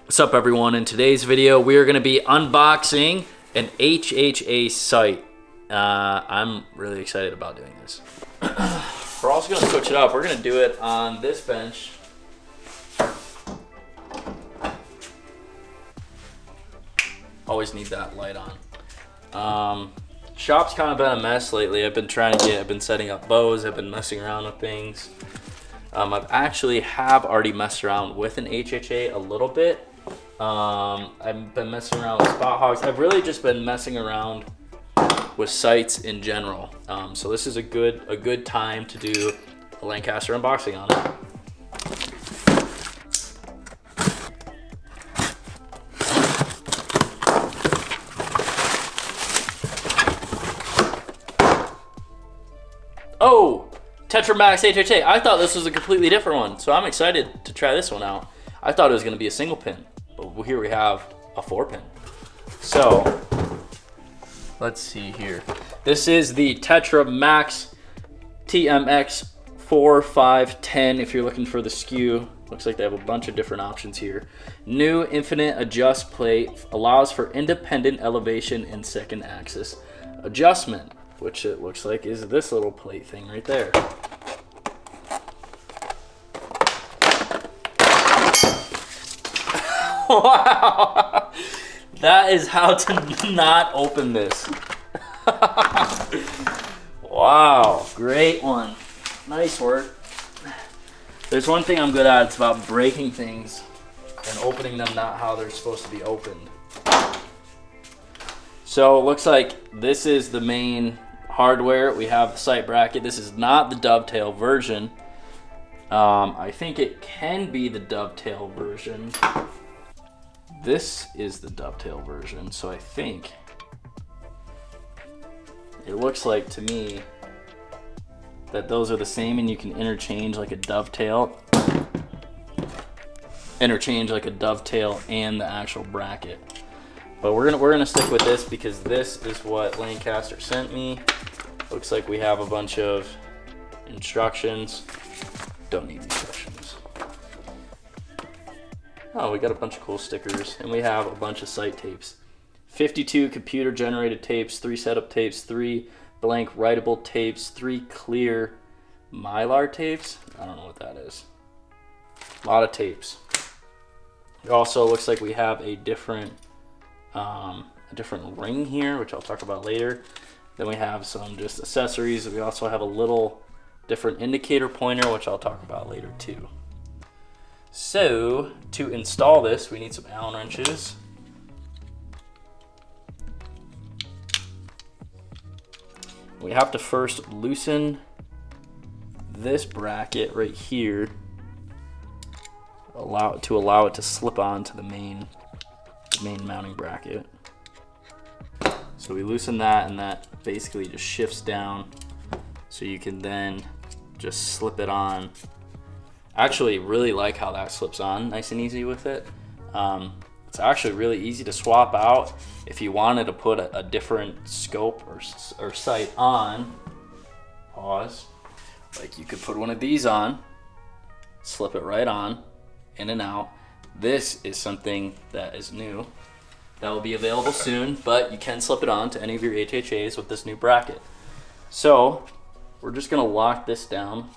What's up, everyone? In today's video, we are going to be unboxing an HHA sight. I'm really excited about doing this. We're also going to switch it up. We're going to do it on this bench. Always need that light on. Shop's kind of been a mess lately. I've been setting up bows. I've been messing around with things. I've actually already messed around with an HHA a little bit. I've been messing around with spot hogs. I've really just been messing around with sights in general. So this is a good time to do a Lancaster unboxing on it. Oh, Tetra Max HHA. I thought this was a completely different one, so I'm excited to try this one out. I thought it was going to be a single pin, but here we have a 4-pin. So let's see here. This is the Tetra Max TMX 4, 5, 10 if you're looking for the SKU. Looks like they have a bunch of different options here. New infinite adjust plate allows for independent elevation and second axis adjustment, which it looks like is this little plate thing right there. Wow, that is how to not open this. Wow, great one. Nice work. There's one thing I'm good at, it's about breaking things and opening them not how they're supposed to be opened. So it looks like this is the main hardware. We have the sight bracket. This is not the dovetail version. I think it can be the dovetail version. This is the dovetail version, so I think it looks like to me that those are the same, and you can interchange like a dovetail and the actual bracket. But we're gonna stick with this because this is what Lancaster sent me. Looks like we have a bunch of instructions. Don't need the instructions. Oh, we got a bunch of cool stickers, and we have a bunch of sight tapes. 52 computer generated tapes, 3 setup tapes, 3 blank writable tapes, 3 clear mylar tapes. I don't know what that is. A lot of tapes. It also looks like we have a different ring here, which I'll talk about later. Then we have some just accessories. We also have a little different indicator pointer, which I'll talk about later too. So to install this, we need some Allen wrenches. We have to first loosen this bracket right here, allow it to slip onto the main mounting bracket. So we loosen that, and that basically just shifts down, so you can then just slip it on. Actually really like how that slips on nice and easy with it. It's actually really easy to swap out if you wanted to put a different scope or sight on. Pause. Like you could put one of these on, slip it right on, in and out. This is something that is new. That will be available soon, but you can slip it on to any of your HHAs with this new bracket. So we're just gonna lock this down.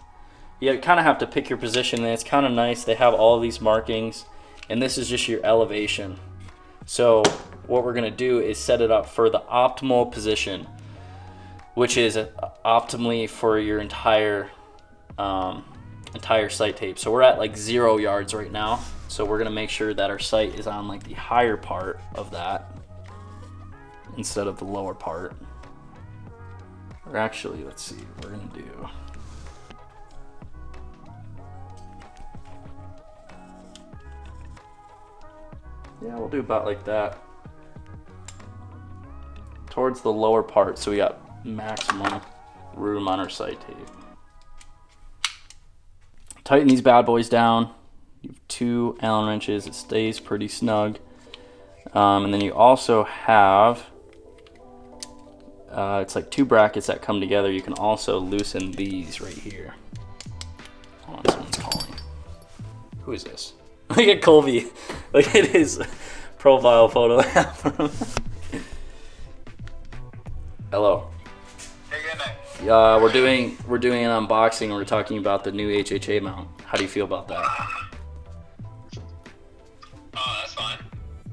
You kind of have to pick your position, and it's kind of nice. They have all of these markings, and this is just your elevation. So what we're gonna do is set it up for the optimal position, which is optimally for your entire sight tape. So we're at like 0 yards right now. So we're gonna make sure that our sight is on like the higher part of that instead of the lower part. Or actually, let's see what we're gonna do. Yeah, we'll do about like that. Towards the lower part, so we got maximum room on our sight tape. Tighten these bad boys down. You have 2 Allen wrenches, it stays pretty snug. And then you also have, it's like 2 brackets that come together. You can also loosen these right here. Hold on, someone's calling. Who is this? Look at Colby. Look at his profile photo. Hello. We're doing an unboxing and we're talking about the new HHA mount. How do you feel about that? Oh, that's fine.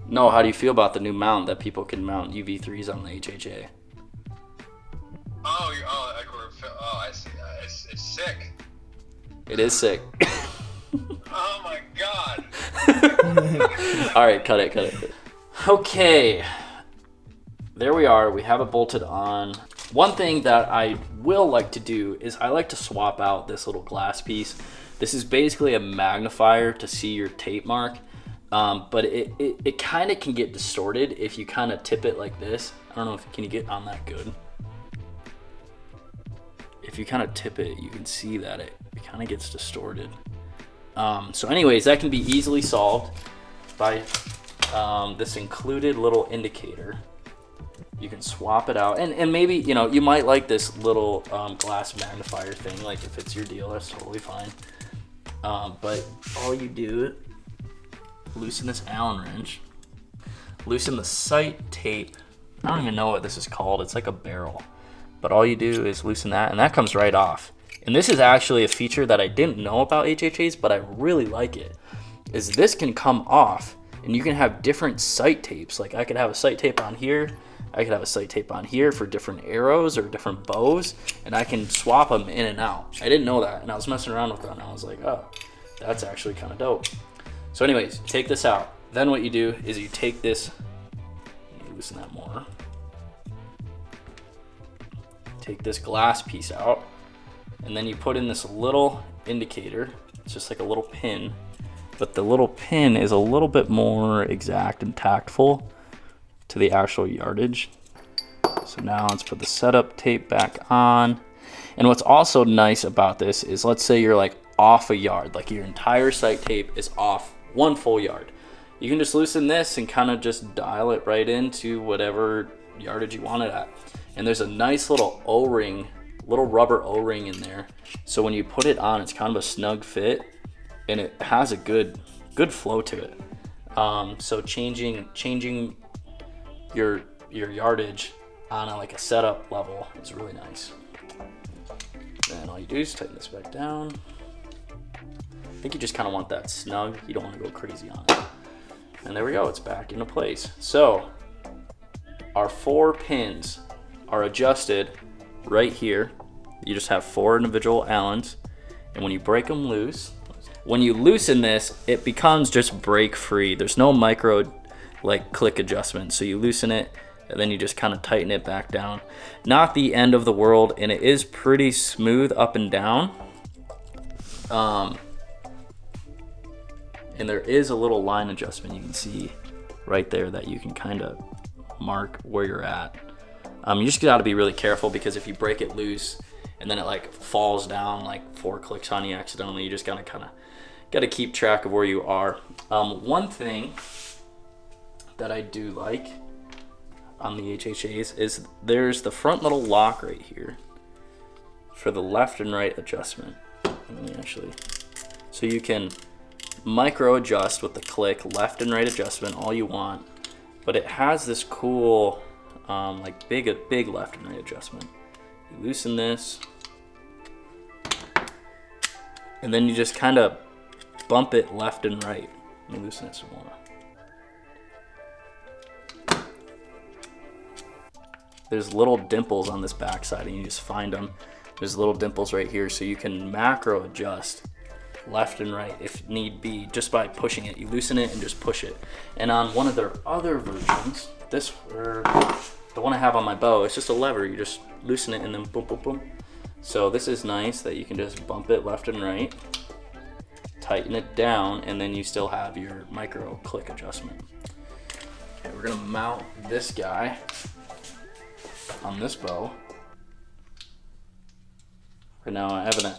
No, how do you feel about the new mount that people can mount UV3s on the HHA? I see. It's sick. It is sick. Oh my god. All right, cut it. Okay, there we are. We have it bolted on. One thing that I will like to do is I like to swap out this little glass piece. This is basically a magnifier to see your tape mark, but it kind of can get distorted if you kind of tip it like this. I don't know if can you get on that good. If you kind of tip it, you can see that it kind of gets distorted. So anyways, that can be easily solved by this included little indicator. You can swap it out, and maybe, you know, you might like this little glass magnifier thing. Like, if it's your deal, that's totally fine. But all you do, loosen this Allen wrench, loosen the sight tape. I don't even know what this is called. It's like a barrel. But all you do is loosen that, and that comes right off. And this is actually a feature that I didn't know about HHAs, but I really like it, is this can come off, and you can have different sight tapes. Like, I could have a sight tape on here, I could have a sight tape on here for different arrows or different bows, and I can swap them in and out. I didn't know that, and I was messing around with that, and I was like, oh, that's actually kind of dope. So anyways, take this out. Then what you do is you take this, loosen that more. Take this glass piece out, and then you put in this little indicator. It's just like a little pin, but the little pin is a little bit more exact and tactful to the actual yardage. So now let's put the setup tape back on. And what's also nice about this is, let's say you're like off a yard, like your entire sight tape is off 1 full yard. You can just loosen this and kind of just dial it right into whatever yardage you want it at. And there's a nice little O-ring, little rubber O-ring in there. So when you put it on, it's kind of a snug fit, and it has a good flow to it. So changing your yardage on like a setup level is really nice. Then all you do is tighten this back down. I think you just kind of want that snug. You don't want to go crazy on it. And there we go, it's back into place. So our 4 pins are adjusted right here. You just have 4 individual Allens, and when you break them loose, when you loosen this, it becomes just break free. There's no micro like click adjustment. So you loosen it, and then you just kind of tighten it back down. Not the end of the world, and it is pretty smooth up and down. And there is a little line adjustment you can see right there that you can kind of mark where you're at. You just got to be really careful, because if you break it loose and then it like falls down like 4 clicks on you accidentally, you just gotta got to keep track of where you are. One thing that I do like on the HHAs is there's the front little lock right here for the left and right adjustment. So you can micro adjust with the click, left and right adjustment all you want, but it has this cool like big left and right adjustment. You loosen this, and then you just kind of bump it left and right. Let me loosen it some more. There's little dimples on this backside, and you just find them. There's little dimples right here, so you can macro adjust left and right if need be, just by pushing it. You loosen it and just push it. And on one of their other versions, the one I have on my bow, it's just a lever. You just loosen it and then boom, boom, boom. So this is nice that you can just bump it left and right, tighten it down, and then you still have your micro click adjustment. Okay, we're gonna mount this guy on this bow. Right now I have an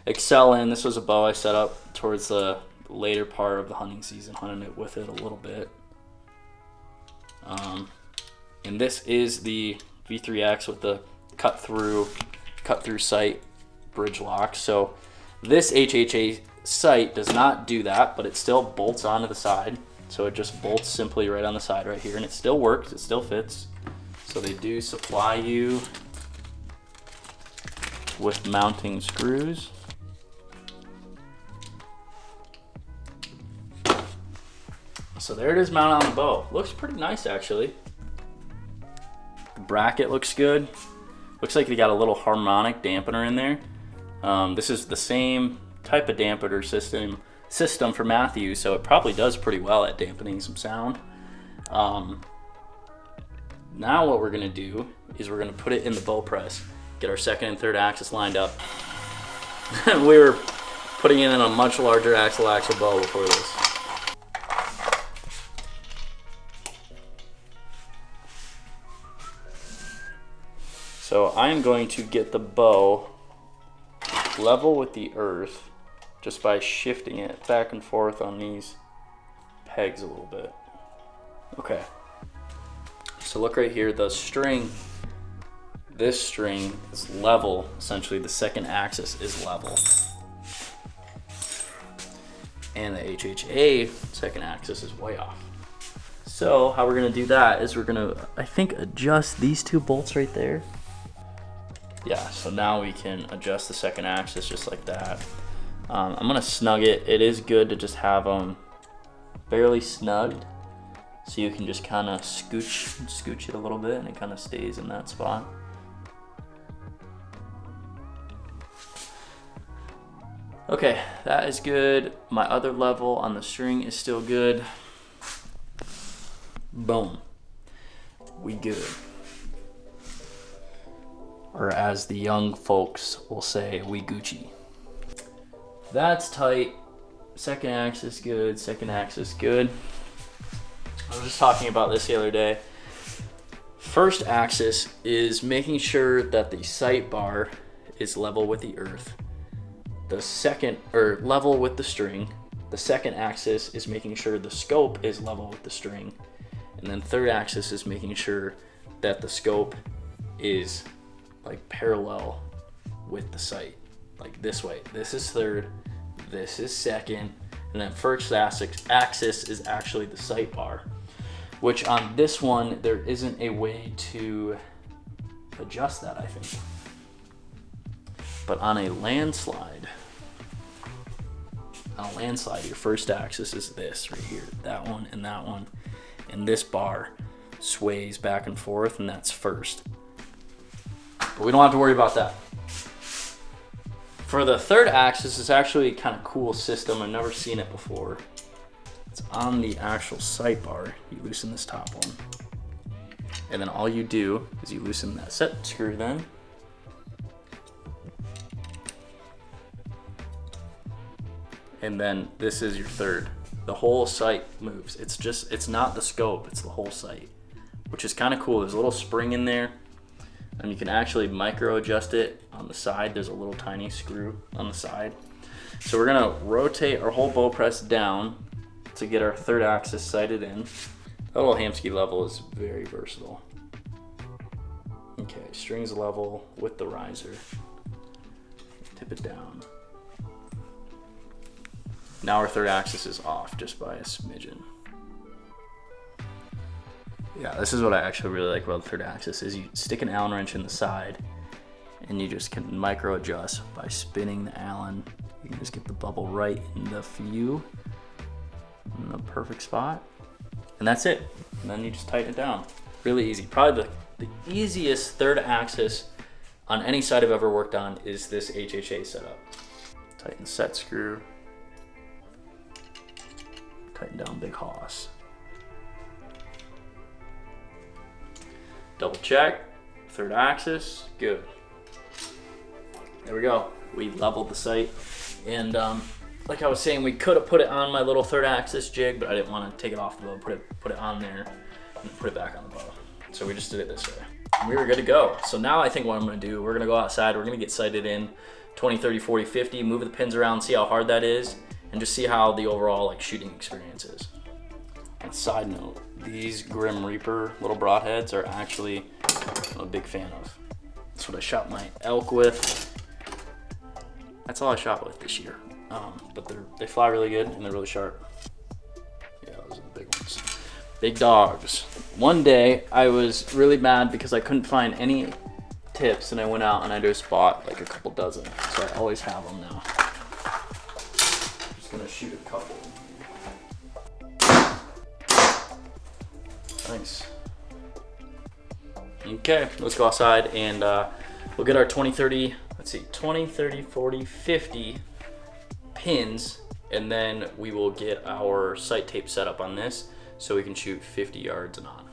Excel in. This was a bow I set up towards the later part of the hunting season, hunting it with it a little bit. And this is the V3X with the cut through sight bridge lock. So this HHA sight does not do that, but it still bolts onto the side. So it just bolts simply right on the side right here, and it still works, it still fits. So they do supply you with mounting screws. So there it is mounted on the bow. Looks pretty nice actually. The bracket looks good. Looks like they got a little harmonic dampener in there. This is the same type of dampener system for Matthew, so it probably does pretty well at dampening some sound. Now what we're gonna do is we're gonna put it in the bow press, get our second and third axis lined up. We were putting it in a much larger axle bow before this. So I'm going to get the bow level with the earth just by shifting it back and forth on these pegs a little bit. Okay, so look right here, the string, this string is level, essentially the second axis is level. And the HHA second axis is way off. So how we're gonna do that is we're gonna, I think, adjust these two bolts right there. Yeah, so now we can adjust the second axis just like that. I'm gonna snug it. It is good to just have them barely snugged, so you can just kind of scooch it a little bit, and it kind of stays in that spot. Okay, that is good. My other level on the string is still good. Boom, we good. Or as the young folks will say, we Gucci. That's tight. Second axis good, second axis good. I was just talking about this the other day. First axis is making sure that the sight bar is level with the earth. The second, or level with the string. The second axis is making sure the scope is level with the string. And then third axis is making sure that the scope is like parallel with the sight, like this way. This is third, this is second, and then first axis is actually the sight bar, which on this one, there isn't a way to adjust that, I think. But on a landslide, your first axis is this right here, that one, and this bar sways back and forth, and that's first. But we don't have to worry about that. For the third axis, it's actually a kind of cool system. I've never seen it before. It's on the actual sight bar. You loosen this top one. And then all you do is you loosen that set screw then. And then this is your third. The whole sight moves. It's not the scope, it's the whole sight, which is kind of cool. There's a little spring in there, and you can actually micro adjust it on the side. There's a little tiny screw on the side. So we're gonna rotate our whole bow press down to get our third axis sighted in. That little Hamskea level is very versatile. Okay, strings level with the riser. Tip it down. Now our third axis is off just by a smidgen. Yeah, this is what I actually really like about the third axis is you stick an Allen wrench in the side and you just can micro adjust by spinning the Allen. You can just get the bubble right in the view in the perfect spot. And that's it. And then you just tighten it down. Really easy. Probably the easiest third axis on any side I've ever worked on is this HHA setup. Tighten the set screw. Tighten down big hoss. Double check, third axis, good. There we go. We leveled the sight. And like I was saying, we could have put it on my little third axis jig, but I didn't want to take it off the bow, put it on there, and put it back on the bow. So we just did it this way. And we were good to go. So now I think what I'm gonna do, we're gonna go outside, we're gonna get sighted in 20, 30, 40, 50, move the pins around, see how hard that is, and just see how the overall like shooting experience is. On a side note, these Grim Reaper little broadheads are actually I'm a big fan of. That's what I shot my elk with. That's all I shot with this year. but they fly really good and they're really sharp. Yeah, those are the big ones. Big dogs. One day I was really mad because I couldn't find any tips, and I went out and I just bought like a couple dozen. So I always have them now. Just gonna shoot a couple. Nice. Okay, let's go outside and we'll get our 20, 30, let's see, 20, 30, 40, 50 pins, and then we will get our sight tape set up on this so we can shoot 50 yards and on.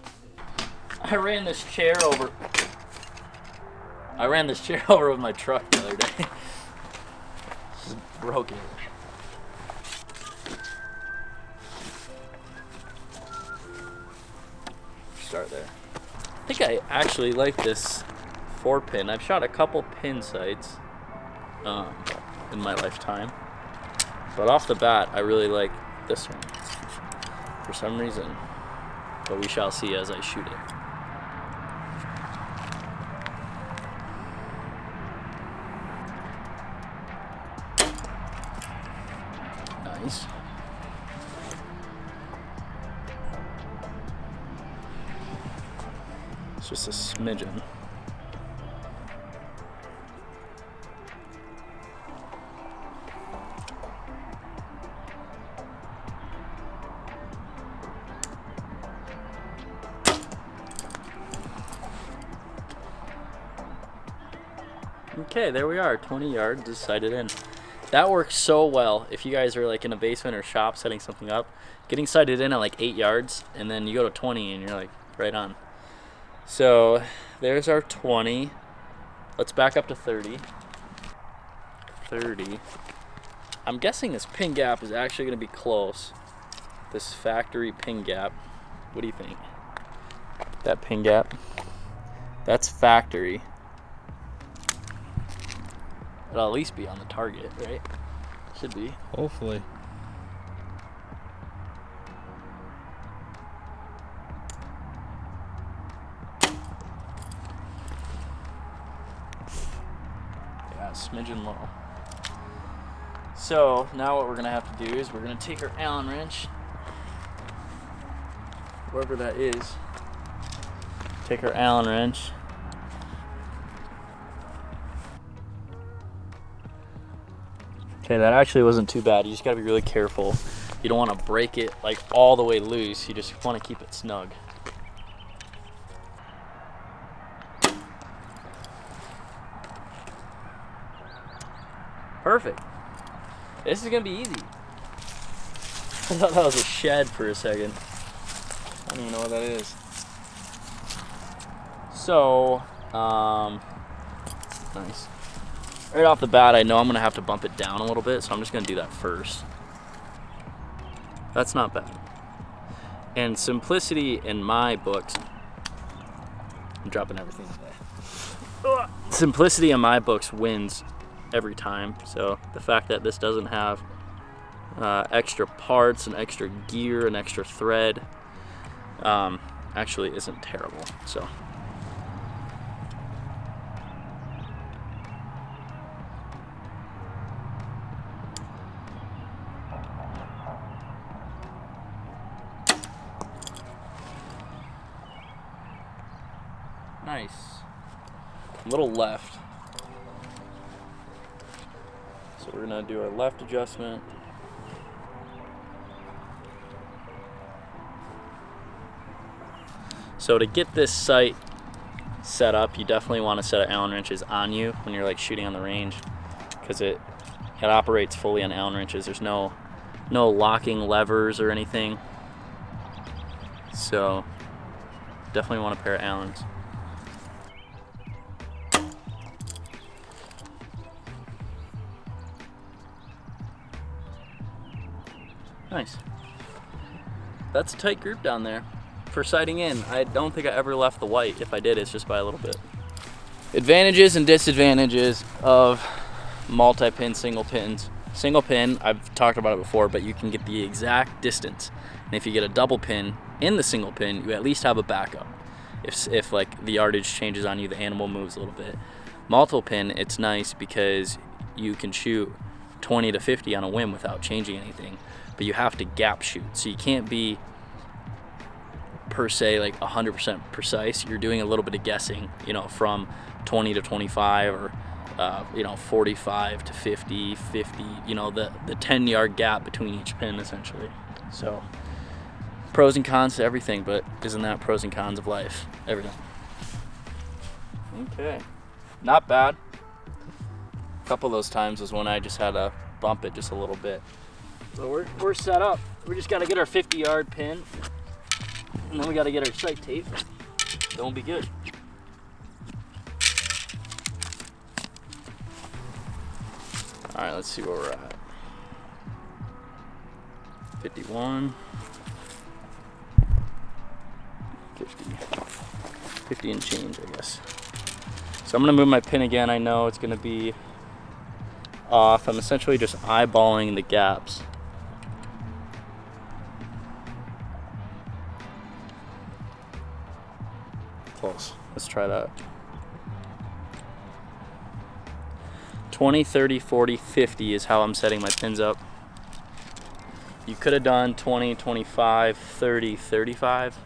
I ran this chair over with my truck the other day. Just broke it. Start there. I think I actually like this 4-pin. I've shot a couple pin sights in my lifetime, but off the bat I really like this one for some reason, but we shall see as I shoot it. Nice. It's just a smidgen. Okay, there we are, 20 yards is sighted in. That works so well if you guys are like in a basement or shop setting something up, getting sighted in at like 8 yards, and then you go to 20 and you're like right on. So there's our 20. Let's back up to 30. 30. I'm guessing this pin gap is actually going to be close. This factory pin gap. What do you think? That pin gap. That's factory. It'll at least be on the target, right? Should be. Hopefully. Yeah, smidgen low. So now what we're gonna have to do is we're gonna take our Allen wrench, wherever that is. Take our Allen wrench. Okay, that actually wasn't too bad. You just gotta be really careful. You don't wanna break it like all the way loose. You just wanna keep it snug. Perfect. This is gonna be easy. I thought that was a shed for a second. I don't even know what that is. So, nice. Right off the bat, I know I'm gonna have to bump it down a little bit, so I'm just gonna do that first. That's not bad. And simplicity in my books, I'm dropping everything today. Simplicity in my books wins every time. So the fact that this doesn't have extra parts and extra gear and extra thread actually isn't terrible. So. Nice. A little left. So we're gonna do our left adjustment. So to get this sight set up, you definitely want a set of Allen wrenches on you when you're like shooting on the range, because it operates fully on Allen wrenches. There's no locking levers or anything. So definitely want a pair of Allens. Nice. That's a tight group down there. For sighting in, I don't think I ever left the white. If I did, it's just by a little bit. Advantages and disadvantages of multi-pin, single pins. Single pin, I've talked about it before, but you can get the exact distance. And if you get a double pin in the single pin, you at least have a backup. If like the yardage changes on you, the animal moves a little bit. Multiple pin, it's nice because you can shoot 20 to 50 on a whim without changing anything, but you have to gap shoot. So you can't be per se like 100% precise. You're doing a little bit of guessing, you know, from 20 to 25 or you know, 45 to 50, 50, you know, the 10-yard gap between each pin essentially. So pros and cons to everything, but isn't that pros and cons of life? Everything. Okay, not bad. A couple of those times was when I just had to bump it just a little bit. So we're set up. We just got to get our 50-yard pin, and then we got to get our sight tape. Then we'll be good. All right, let's see where we're at. 51, 50 and change, I guess. So I'm gonna move my pin again. I know it's gonna be off. I'm essentially just eyeballing the gaps. Close. Let's try that. 20, 30, 40, 50 is how I'm setting my pins up. You could have done 20, 25, 30, 35.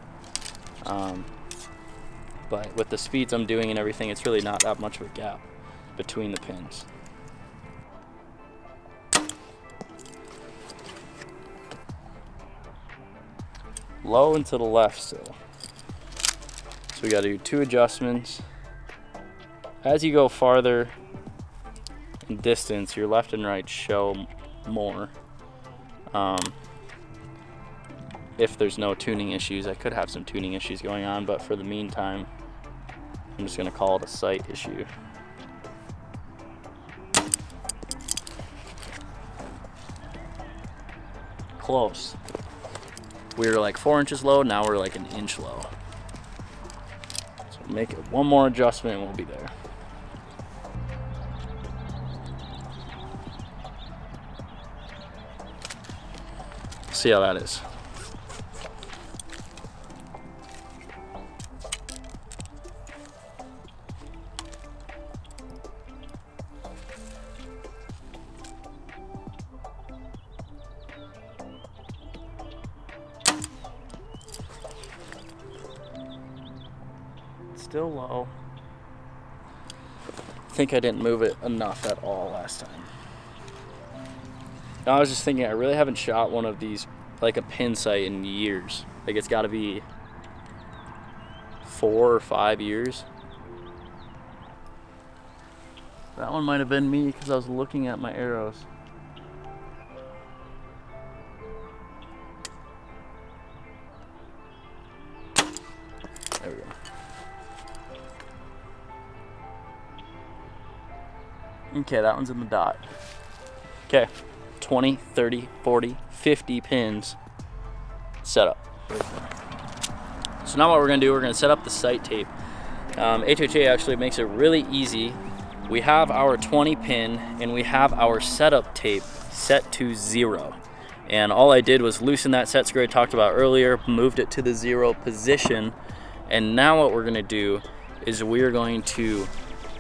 But with the speeds I'm doing and everything, it's really not that much of a gap between the pins. Low and to the left still. So we got to do 2 adjustments. As you go farther in distance, your left and right show more. If there's no tuning issues, I could have some tuning issues going on, but for the meantime, I'm just gonna call it a sight issue. Close. We were like 4 inches low, now we're like an inch low. So make it one more adjustment and we'll be there. See how that is. Still low. I think I didn't move it enough at all last time. Now, I was just thinking, I really haven't shot one of these, like a pin sight, in years. Like, it's got to be 4 or 5 years. That one might have been me because I was looking at my arrows. There we go. Okay, that one's in the dot. Okay, 20, 30, 40, 50 pins set up. So now what we're gonna do, we're gonna set up the sight tape. HHA actually makes it really easy. We have our 20 pin and we have our setup tape set to 0. And all I did was loosen that set screw I talked about earlier, moved it to the 0 position. And now what we're gonna do is we're going to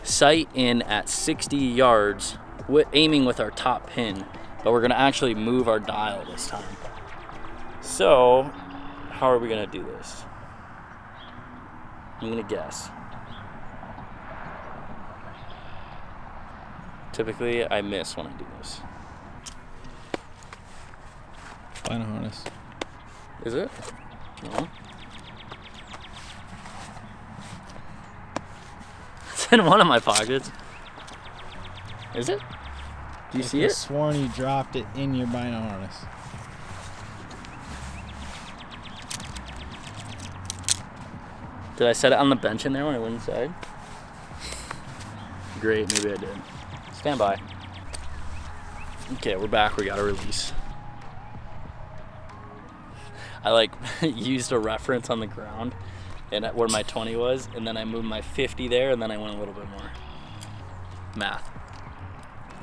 sight in at 60 yards, aiming with our top pin, but we're gonna actually move our dial this time. So, how are we gonna do this? I'm gonna guess. Typically, I miss when I do this. Find a harness. Is it? No. It's in one of my pockets. Is it? Do you see I it? sworn you dropped it in your bino harness. Did I set it on the bench in there when I went inside? Great, maybe I did. Stand by. Okay, we're back. We got a release. I like used a reference on the ground and at where my 20 was, and then I moved my 50 there, and then I went a little bit more. Math.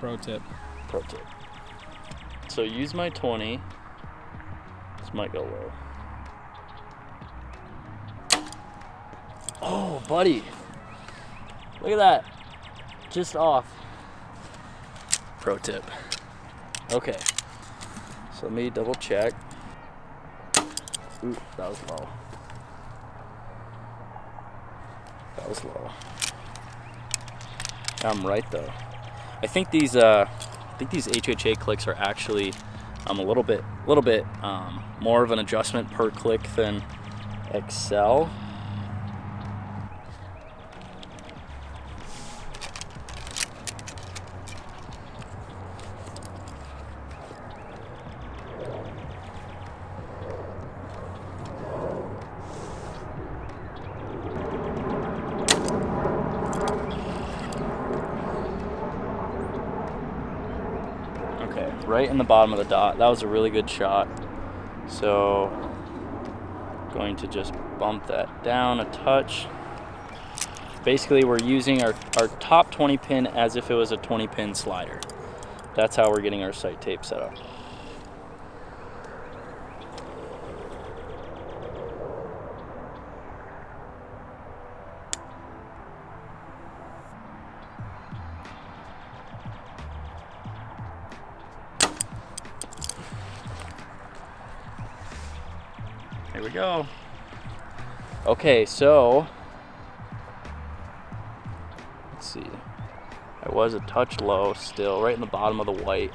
Pro tip. Pro tip. So use my 20. This might go low. Oh, buddy. Look at that. Just off. Pro tip. Okay. So let me double check. Ooh, that was low. That was low. I'm right though. I think these HHA clicks are actually a little bit more of an adjustment per click than Excel. Okay, right in the bottom of the dot. That was a really good shot. So, going to just bump that down a touch. Basically, we're using our top 20 pin as if it was a 20 pin slider. That's how we're getting our sight tape set up. Here we go. Okay, so let's see. I was a touch low still, right in the bottom of the white.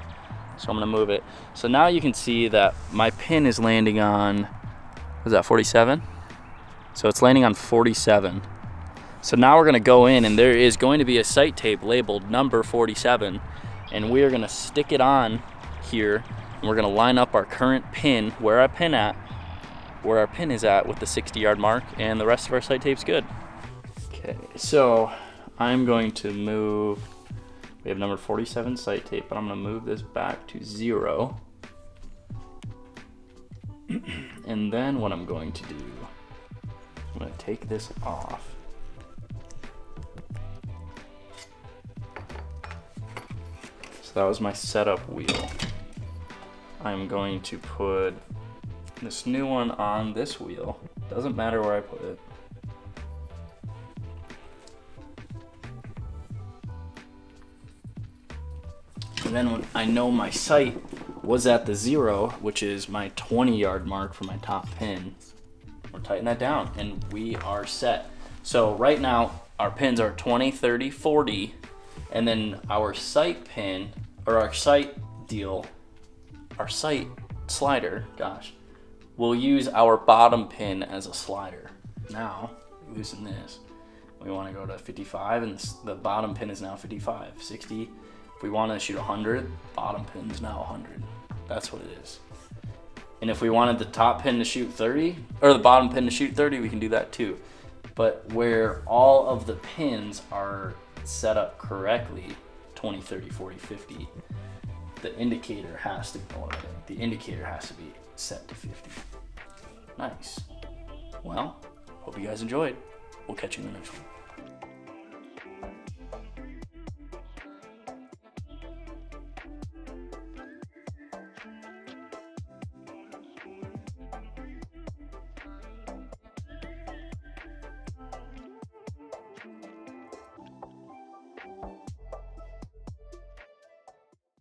So I'm gonna move it. So now you can see that my pin is landing on, was that 47? So it's landing on 47. So now we're gonna go in and there is going to be a sight tape labeled number 47. And we are gonna stick it on here and we're gonna line up our current pin, where our pin is at with the 60-yard mark, and the rest of our sight tape's good. Okay, so I'm going to move, we have number 47 sight tape, but I'm gonna move this back to 0. And then what I'm going to do, I'm gonna take this off. So that was my setup wheel. I'm going to put this new one on this wheel. Doesn't matter where I put it. And then when I know my sight was at the 0, which is my 20-yard mark for my top pin, we'll tighten that down and we are set. So right now our pins are 20, 30, 40, and then our sight pin, or our sight deal, our sight slider, gosh, we'll use our bottom pin as a slider. Now, loosen this. We want to go to 55, and the bottom pin is now 55. 60, if we want to shoot 100, bottom pin is now 100. That's what it is. And if we wanted the top pin to shoot 30, or the bottom pin to shoot 30, we can do that too. But where all of the pins are set up correctly, 20, 30, 40, 50, the indicator has to be set to 50. Nice. Well, hope you guys enjoyed. We'll catch you in the next one.